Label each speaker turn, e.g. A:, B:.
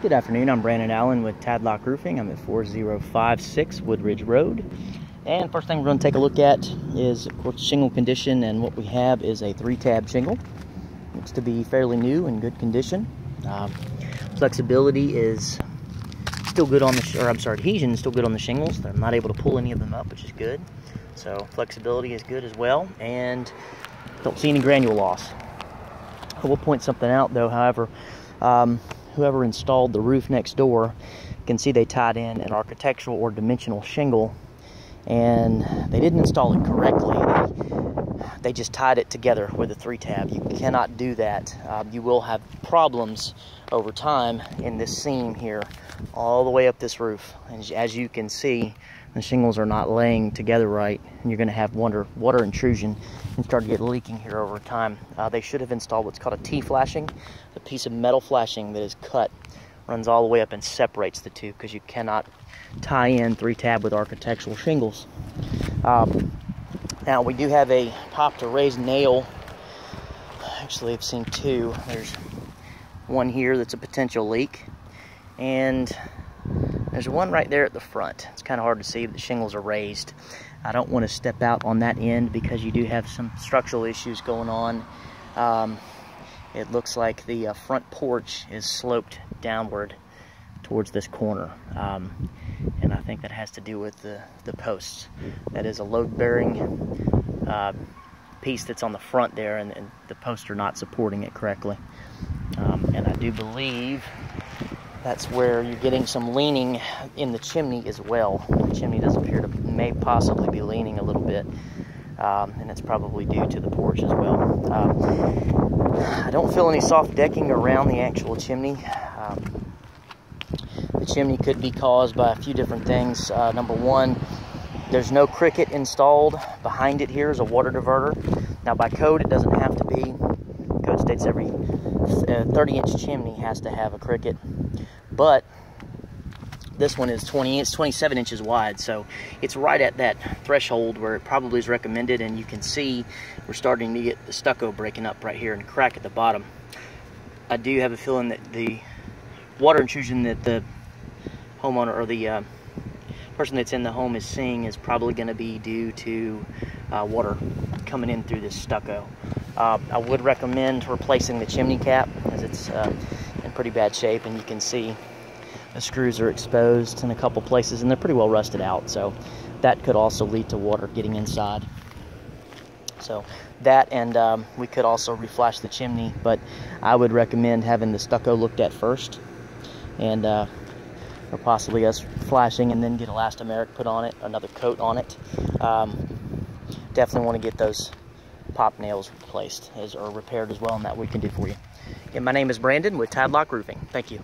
A: Good afternoon, I'm Brandon Allen with Tadlock Roofing. I'm at 4056 Woodridge Road. And first thing we're going to take a look at is, of course, shingle condition, and what we have is a 3-tab shingle. Looks to be fairly new and good condition. Flexibility is still good on the, adhesion is still good on the shingles. I'm not able to pull any of them up, which is good. So flexibility is good as well, and don't see any granule loss. I will point something out though, however, whoever installed the roof next door, you can see they tied in an architectural or dimensional shingle, and they didn't install it correctly. They just tied it together with a 3-tab. You cannot do that. You will have problems over time in this seam here, all the way up this roof. And as you can see, the shingles are not laying together right, and you're going to have water intrusion and start to get leaking here over time. They should have installed what's called a T-flashing, a piece of metal flashing that is cut, runs all the way up and separates the two, because you cannot tie in 3-tab with architectural shingles. Now we do have a popped or raised nail. Actually, I've seen two. There's one here that's a potential leak, and there's one right there at the front. It's kind of hard to see, but the shingles are raised. I don't want to step out on that end because you do have some structural issues going on. It looks like the front porch is sloped downward towards this corner, and I think that has to do with the posts. That is a load-bearing piece that's on the front there, and the posts are not supporting it correctly. And I do believe that's where you're getting some leaning in the chimney as well. The chimney does appear to may possibly be leaning a little bit, and it's probably due to the porch as well. I don't feel any soft decking around the actual chimney. The chimney could be caused by a few different things. Number one, there's no cricket installed. Behind it here is a water diverter. Now by code it doesn't have to be. Code states every 30-inch chimney has to have a cricket, but this one is 27 inches wide, so it's right at that threshold where it probably is recommended. And you can see we're starting to get the stucco breaking up right here and a crack at the bottom. I do have a feeling that the water intrusion that the homeowner or the person that's in the home is seeing is probably going to be due to water coming in through this stucco. I would recommend replacing the chimney cap, as it's in pretty bad shape, and you can see the screws are exposed in a couple places and they're pretty well rusted out, so that could also lead to water getting inside. So that, and we could also reflash the chimney, but I would recommend having the stucco looked at first, and or possibly us flashing and then get elastomeric put on it, another coat on it. Definitely want to get those pop nails replaced or repaired as well, and that we can do for you. Again, my name is Brandon with Tadlock Roofing. Thank you.